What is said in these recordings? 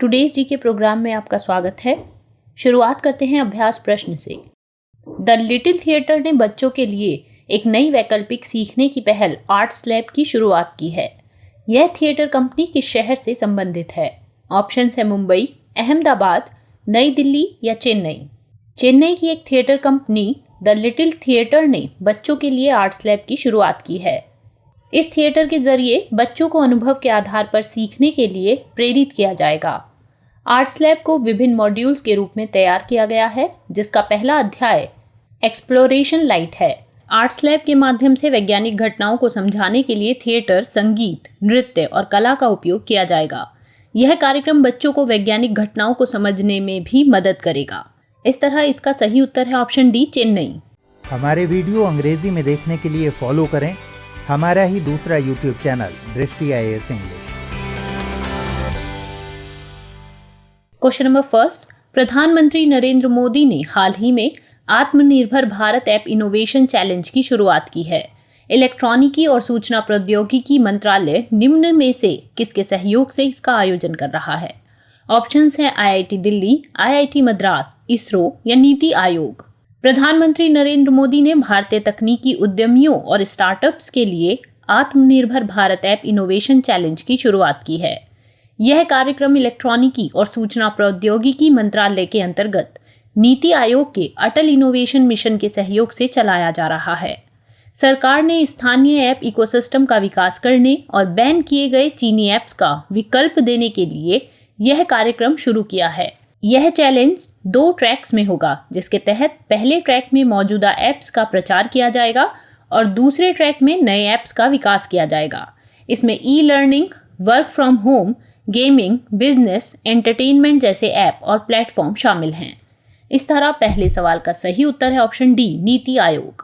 Today's जी के programme में आपका स्वागत है। शुरुआत करते हैं अभ्यास प्रश्न से। द लिटिल थिएटर ने बच्चों के लिए एक नई वैकल्पिक सीखने की पहल आर्ट्स लैब की शुरुआत की है। यह थिएटर कंपनी किस शहर से संबंधित है? ऑप्शंस है मुंबई, अहमदाबाद, नई दिल्ली या चेन्नई। चेन्नई की एक theatre company the little theatre ने बच्चों के लिए आर्ट्स लैब की शुरुआत की है। इस थिएटर के जरिए बच्चों को अनुभव के आधार पर सीखने के लिए प्रेरित किया जाएगा। आर्ट्स लैब को विभिन्न मॉड्यूल्स के रूप में तैयार किया गया है, जिसका पहला अध्याय एक्सप्लोरेशन लाइट है। आर्ट्स लैब के माध्यम से वैज्ञानिक घटनाओं को समझाने के लिए थिएटर, संगीत, नृत्य और कला का उपयोग किया जाएगा। यह कार्यक्रम बच्चों को वैज्ञानिक घटनाओं को समझने में भी मदद करेगा। इस तरह इसका सही उत्तर है ऑप्शन डी, चेन्नई। हमारे वीडियो अंग्रेजी में देखने के लिए फॉलो करें हमारा ही दूसरा यूट्यूब चैनल दृष्टि IAS English. Question number first, प्रधानमंत्री नरेंद्र मोदी ने हाल ही में आत्मनिर्भर भारत ऐप इनोवेशन चैलेंज की शुरुआत की है। इलेक्ट्रॉनिकी और सूचना प्रौद्योगिकी मंत्रालय निम्न में से किसके सहयोग से इसका आयोजन कर रहा है? ऑप्शंस हैं IIT दिल्ली, IIT मद्रास, इसरो या नीति आयोग। प्रधानमंत्री नरेंद्र मोदी ने भारतीय तकनीकी उद्यमियों और स्टार्टअप्स के लिए आत्मनिर्भर भारत ऐप इनोवेशन चैलेंज की शुरुआत की है। यह कार्यक्रम इलेक्ट्रॉनिकी और सूचना प्रौद्योगिकी मंत्रालय के अंतर्गत नीति आयोग के अटल इनोवेशन मिशन के सहयोग से चलाया जा रहा है। सरकार ने स्थानीय ऐप इकोसिस्टम का विकास करने और बैन किए गए चीनी ऐप्स का विकल्प देने के लिए यह कार्यक्रम शुरू किया है। यह चैलेंज 2 ट्रैक्स में होगा, जिसके तहत पहले ट्रैक में मौजूदा ऐप्स का प्रचार किया जाएगा और दूसरे ट्रैक में नए ऐप्स का विकास किया जाएगा। इसमें e-learning, work from home, gaming, business, entertainment जैसे ऐप और प्लेटफॉर्म शामिल हैं। इस तरह पहले सवाल का सही उत्तर है option D, NITI Aayog.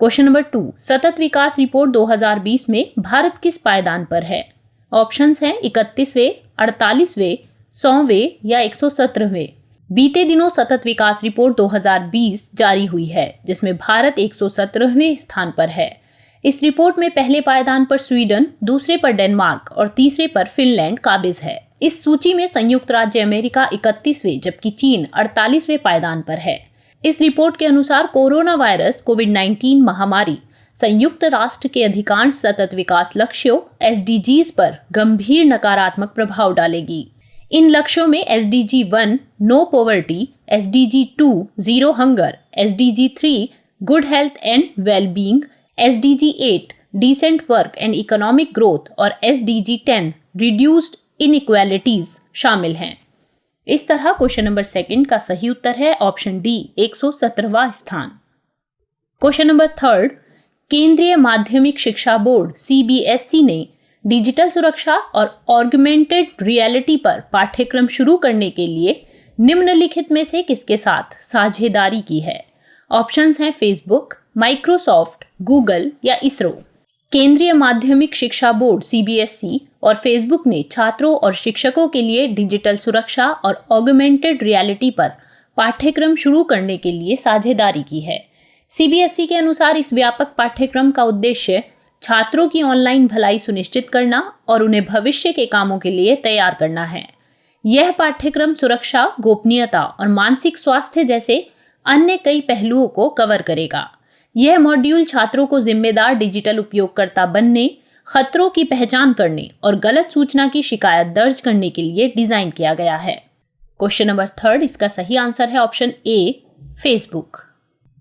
Question number 2, सतत विकास रिपोर्ट 2020 में भारत किस पायदान पर है? ऑप्शंस हैं 31वें, 48वें, 100वें या 117वें। बीते दिनों सतत विकास रिपोर्ट 2020 जारी हुई है, जिसमें भारत 117वें स्थान पर है। इस रिपोर्ट में पहले पायदान पर स्वीडन, दूसरे पर डेनमार्क और तीसरे पर फिनलैंड काबिज है। इस सूची में संयुक्त राज्य अमेरिका 31वें जबकि चीन 48वें पायदान पर है। इस रिपोर्ट के अनुसार कोरोना वायरस कोविड-19 महामारी संयुक्त राष्ट्र के अधिकांश सतत विकास लक्ष्यों SDGs पर गंभीर नकारात्मक प्रभाव डालेगी। इन लक्ष्यों में SDG 1 no poverty, SDG 2 zero hunger, SDG 3 good health and wellbeing, SDG 8 decent work and economic growth और SDG 10 रिड्यूस्ड इनइक्वालिटीज शामिल हैं। इस तरह क्वेश्चन नंबर 2 का सही उत्तर है ऑप्शन डी, 117वां स्थान। क्वेश्चन नंबर 3, केंद्रीय माध्यमिक शिक्षा बोर्ड CBSE ने डिजिटल सुरक्षा और ऑगमेंटेड रियलिटी पर पाठ्यक्रम शुरू करने के लिए निम्नलिखित में से किसके साथ साझेदारी की है? ऑप्शंस हैं फेसबुक, माइक्रोसॉफ्ट, गूगल या इसरो। केंद्रीय माध्यमिक शिक्षा बोर्ड CBSE और फेसबुक ने छात्रों और शिक्षकों के लिए डिजिटल सुरक्षा और ऑगमेंटेड रियलिटी पर पाठ्यक्रम शुरू करने के लिए साझेदारी की है। CBSE के अनुसार इस व्यापक पाठ्यक्रम का उद्देश्य छात्रों की ऑनलाइन भलाई सुनिश्चित करना और उन्हें भविष्य के कामों के लिए तैयार करना है। यह पाठ्यक्रम सुरक्षा, गोपनीयता और मानसिक स्वास्थ्य जैसे अन्य कई पहलुओं को कवर करेगा। यह मॉड्यूल छात्रों को जिम्मेदार डिजिटल उपयोगकर्ता बनने, खतरों की पहचान करने और गलत सूचना की शिकायत दर्ज करने के लिए डिजाइन किया गया है। क्वेश्चन नंबर 3, इसका सही आंसर है option A, Facebook.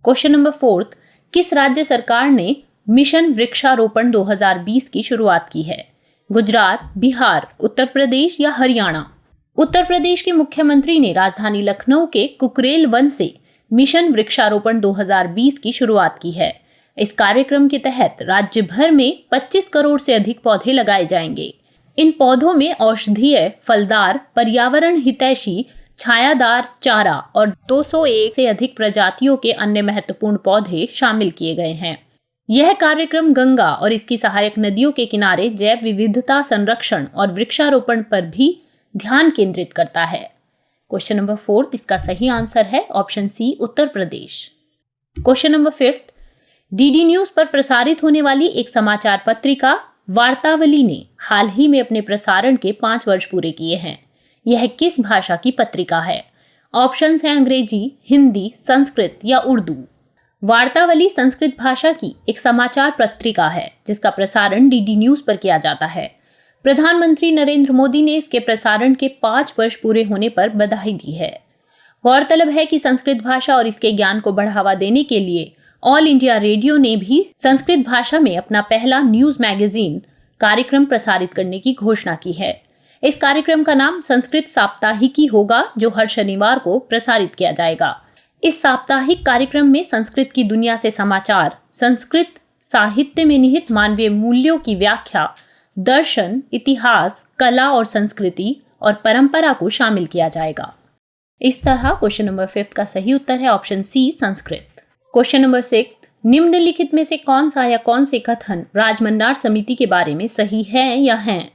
Question number 4, किस राज्य सरकार ने मिशन वृक्षारोपण 2020 की शुरुआत की है? गुजरात, बिहार, उत्तर प्रदेश या हरियाणा। उत्तर प्रदेश के मुख्यमंत्री ने राजधानी लखनऊ के कुकरेल वन से मिशन वृक्षारोपण 2020 की शुरुआत की है। इस कार्यक्रम के तहत राज्य भर में 25 करोड़ से अधिक पौधे लगाए जाएंगे। इन पौधों में औषधीय, फलदार, पर्यावरण हितैषी, छायादार चारा और 201 से अधिक प्रजातियों के अन्य महत्वपूर्ण पौधे शामिल किए गए हैं। यह कार्यक्रम गंगा और इसकी सहायक नदियों के किनारे जैव विविधता संरक्षण और वृक्षारोपण पर भी ध्यान केंद्रित करता है। क्वेश्चन नंबर 4, इसका सही आंसर है ऑप्शन सी, Uttar Pradesh. Question number 5, DD news पर प्रसारित होने वाली एक समाचार पत्रिका वार्तावली ने हाल ही में अपने प्रसारण के 5 वर्ष पूरे किए हैं। यह किस भाषा की पत्रिका है? ऑप्शंस हैं अंग्रेजी, हिंदी, संस्कृत या उर्दू। वार्तावली संस्कृत भाषा की एक समाचार पत्रिका है जिसका प्रसारण डीडी न्यूज पर किया जाता है। प्रधानमंत्री नरेंद्र मोदी ने इसके प्रसारण के 5 वर्ष पूरे होने पर बधाई दी है। गौरतलब है कि संस्कृत भाषा और इसके ज्ञान को बढ़ावा देने के लिए ऑल इंडिया रेडियो ने भी संस्कृत भाषा में अपना पहला न्यूज मैगजीन कार्यक्रम प्रसारित करने की घोषणा की है। इस कार्यक्रम का नाम संस्कृत साप्ताहिकी होगा, जो हर शनिवार को प्रसारित किया जाएगा। इस साप्ताहिक कार्यक्रम में संस्कृत की दुनिया से समाचार, संस्कृत साहित्य में निहित मानवीय मूल्यों की व्याख्या, दर्शन, इतिहास, कला और संस्कृति और परंपरा को शामिल किया जाएगा। इस तरह क्वेश्चन नंबर 5 का सही उत्तर है option C, Sanskrit. Question number 6, निम्नलिखित में से कौन सा या कौन से कथन राजमन्नार समिति के बारे में सही है या हैं?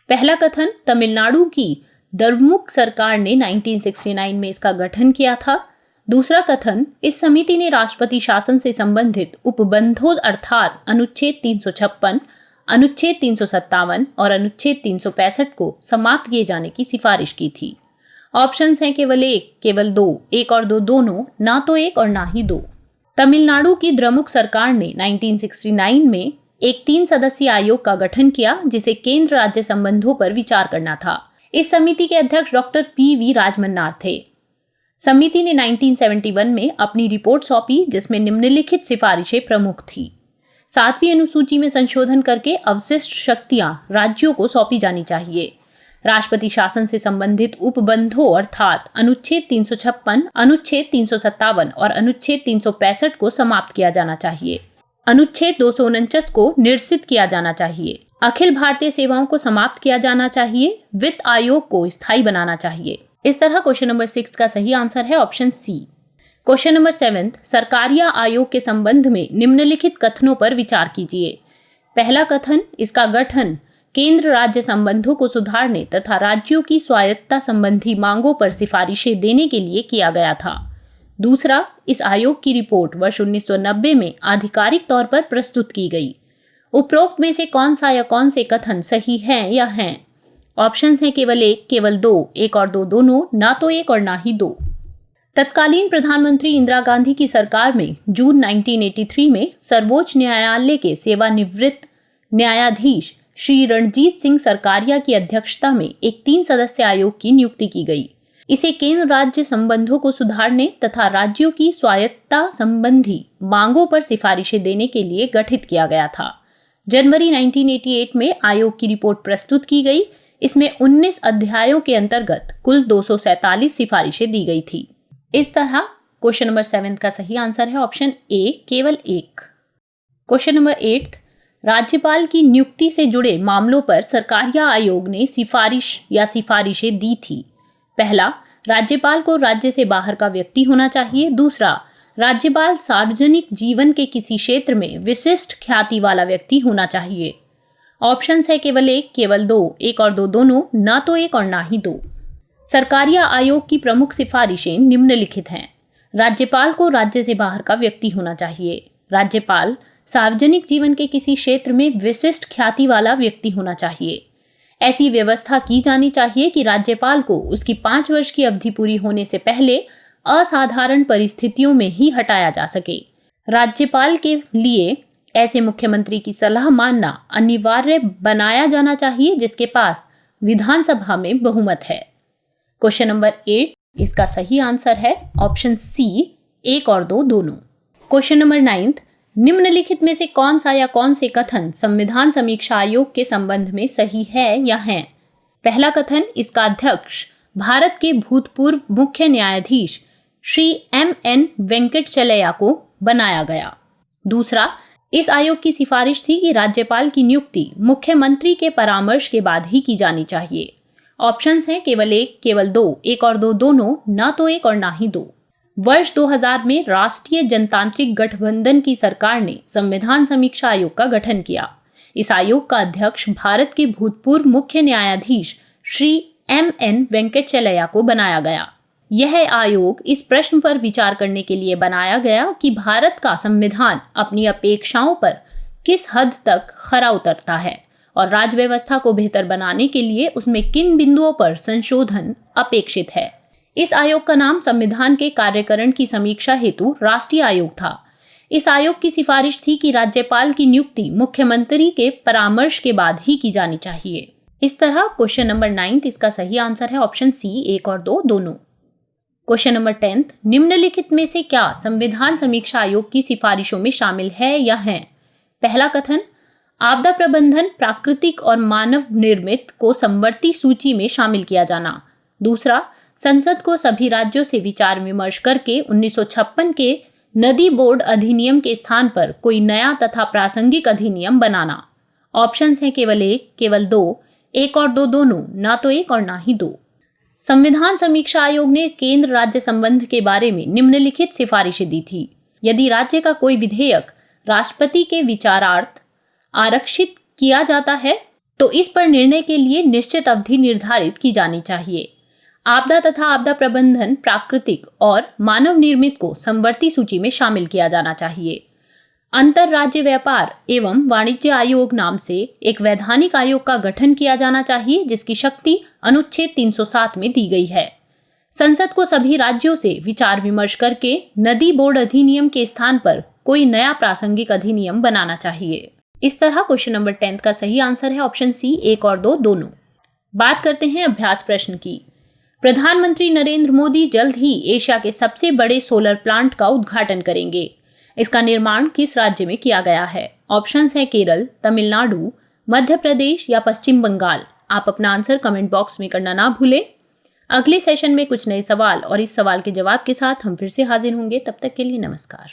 पहला कथन, तमिलनाडु की द्रमुक सरकार ने 1969 में इसका गठन किया था। दूसरा कथन, इस समिति ने राष्ट्रपति शासन से संबंधित उपबंधों अर्थात अनुच्छेद 356, अनुच्छेद 357 और अनुच्छेद 365 को समाप्त किए जाने की सिफारिश की थी। ऑप्शंस हैं केवल एक, केवल दो, एक और दो दोनों, ना तो एक और ना ही दो। तमिलनाडु की द्रमुक सरकार ने 1969 में एक 3 सदस्यीय आयोग का गठन किया जिसे केंद्र राज्य संबंधों पर विचार करना था। इस समिति के अध्यक्ष डॉक्टर PV राजमन्नार थे। समिति ने 1971 में अपनी रिपोर्ट सौंपी जिसमें निम्नलिखित सिफारिशें प्रमुख थी। 7वीं अनुसूची में संशोधन करके अवशिष्ट शक्तियां राज्यों को सौंपी जानी चाहिए। राष्ट्रपति शासन से संबंधित उपबंधों अर्थात अनुच्छेद 356, अनुच्छेद 357 और अनुच्छेद 365 को समाप्त किया जाना चाहिए। अनुच्छेद 249 को निरसित किया जाना चाहिए। अखिल भारतीय सेवाओं को समाप्त किया जाना चाहिए। वित्त आयोग को स्थायी बनाना चाहिए। इस तरह क्वेश्चन नंबर 6 का सही आंसर है option C. Question number 7, Sarkaria आयोग के संबंध में निम्नलिखित कथनों पर विचार कीजिए। पहला कथन, इसका गठन केंद्र राज्य संबंधों को सुधारने तथा राज्यों की स्वायत्तता संबंधी मांगों पर सिफारिशें देने के लिए किया गया था। दूसरा, इस आयोग की रिपोर्ट वर्ष 1990 में आधिकारिक तौर पर प्रस्तुत की गई। उपरोक्त में से कौन सा या कौन से कथन सही हैं या हैं? ऑप्शंस हैं केवल एक, केवल दो, एक और दो दोनों, ना तो एक और ना ही दो। तत्कालीन प्रधानमंत्री इंदिरा गांधी की सरकार में जून 1983 में सर्वोच्च न्यायालय के सेवानिवृत्त न्यायाधीश श्री रणजीत सिंह सरकारिया की अध्यक्षता में एक 3 सदस्य आयोग की नियुक्ति की गई। इसे केंद्र राज्य संबंधों को सुधारने तथा राज्यों की स्वायत्तता संबंधी मांगों पर सिफारिशें देने के लिए गठित किया गया था। जनवरी 1988 में आयोग की रिपोर्ट प्रस्तुत की गई। इसमें 19 अध्यायों के अंतर्गत कुल 247 सिफारिशें दी गई थी। इस तरह क्वेश्चन नंबर 7 का सही आंसर है ऑप्शन ए, केवल एक। क्वेश्चन नंबर 8, राज्यपाल की नियुक्ति से जुड़े मामलों पर सरकारिया आयोग ने सिफारिश या सिफारिशें दी थी। पहला, राज्यपाल को राज्य से बाहर का व्यक्ति होना चाहिए। दूसरा, राज्यपाल सार्वजनिक जीवन के किसी क्षेत्र में विशिष्ट ख्याति वाला व्यक्ति होना चाहिए। ऑप्शंस है केवल एक, केवल दो, एक और दो दोनों, ना तो एक और ना ही दो। सरकारिया आयोग की प्रमुख सिफारिशें निम्नलिखित हैं। राज्यपाल को राज्य से बाहर का व्यक्ति होना चाहिए। राज्यपाल सार्वजनिक जीवन के किसी क्षेत्र में विशिष्ट ख्याति वाला व्यक्ति होना चाहिए। ऐसी व्यवस्था की जानी चाहिए कि राज्यपाल को उसकी 5 वर्ष की अवधि पूरी होने से पहले असाधारण परिस्थितियों में ही हटाया जा सके। राज्यपाल के लिए ऐसे मुख्यमंत्री की सलाह मानना अनिवार्य बनाया जाना चाहिए जिसके पास विधानसभा में बहुमत है। क्वेश्चन नंबर 8, इसका सही आंसर है ऑप्शन सी, एक और दो दोनों। क्वेश्चन नंबर 9, निम्नलिखित में से कौन सा या कौन से कथन संविधान समीक्षा आयोग के संबंध में सही है या हैं? पहला कथन, इसका अध्यक्ष भारत के भूतपूर्व मुख्य न्यायाधीश श्री M.N. वेंकटचलैया को बनाया गया। दूसरा, इस आयोग की सिफारिश थी कि राज्यपाल की नियुक्ति मुख्यमंत्री के परामर्श के बाद ही की जानी चाहिए। ऑप्शंस हैं केवल एक, केवल दो, एक और दो दोनों, ना तो एक और ना ही दो। वर्ष 2000 में राष्ट्रीय जनतांत्रिक गठबंधन की सरकार ने संविधान समीक्षा आयोग का गठन किया। इस आयोग का अध्यक्ष भारत के भूतपूर्व मुख्य न्यायाधीश श्री M.N. वेंकटचलैया को बनाया गया। यह आयोग इस प्रश्न पर विचार करने के लिए बनाया गया कि भारत का संविधान अपनी अपेक्षाओं पर किस हद तक खरा उतरता है और राज्य व्यवस्था को बेहतर बनाने के लिए उसमें किन बिंदुओं पर संशोधन अपेक्षित है। इस आयोग का नाम संविधान के कार्यकरण की समीक्षा हेतु राष्ट्रीय आयोग था। इस आयोग की सिफारिश थी कि राज्यपाल की नियुक्ति मुख्यमंत्री के परामर्श के बाद ही की जानी चाहिए। इस तरह क्वेश्चन नंबर 9 इसका सही आंसर है ऑप्शन सी 1 और 2 दोनों। क्वेश्चन नंबर 10 निम्नलिखित में से क्या संविधान समीक्षा आयोग की सिफारिशों में शामिल है या है। पहला कथन, आपदा प्रबंधन प्राकृतिक और मानव निर्मित को समवर्ती सूची में शामिल किया जाना। दूसरा, संसद को सभी राज्यों से विचार विमर्श करके 1956 के नदी बोर्ड अधिनियम के स्थान पर कोई नया तथा प्रासंगिक अधिनियम बनाना। ऑप्शंस हैं केवल 1, केवल 2, 1 और 2 दोनों, ना तो 1 और ना ही 2। संविधान समीक्षा आयोग ने केंद्र राज्य संबंध के बारे में निम्नलिखित सिफारिशें दी थी। यदि राज्य का कोई विधेयक राष्ट्रपति के विचारार्थ आरक्षित किया जाता है तो इस पर निर्णय के लिए निश्चित अवधि निर्धारित की जानी चाहिए। आपदा तथा आपदा प्रबंधन प्राकृतिक और मानव निर्मित को समवर्ती सूची में शामिल किया जाना चाहिए। अंतरराज्य व्यापार एवं वाणिज्य आयोग नाम से एक वैधानिक आयोग का गठन किया जाना चाहिए जिसकी शक्ति अनुच्छेद 307 में दी गई है। संसद को सभी राज्यों से विचार विमर्श करके नदी बोर्ड अधिनियम के स्थान पर कोई नया प्रासंगिक अधिनियम बनाना चाहिए। इस तरह क्वेश्चन नंबर 10 का सही आंसर है ऑप्शन सी 1 और 2 दोनों। बात करते हैं अभ्यास प्रश्न की। प्रधानमंत्री नरेंद्र मोदी जल्द ही एशिया के सबसे बड़े सोलर प्लांट का उद्घाटन करेंगे। इसका निर्माण किस राज्य में किया गया है। ऑप्शंस हैं केरल, तमिलनाडु, मध्य प्रदेश या पश्चिम बंगाल। आप अपना आंसर कमेंट बॉक्स में करना ना भूलें। अगले सेशन में कुछ नए सवाल और इस सवाल के जवाब के साथ हम फिर से हाजिर होंगे। तब तक के लिए नमस्कार।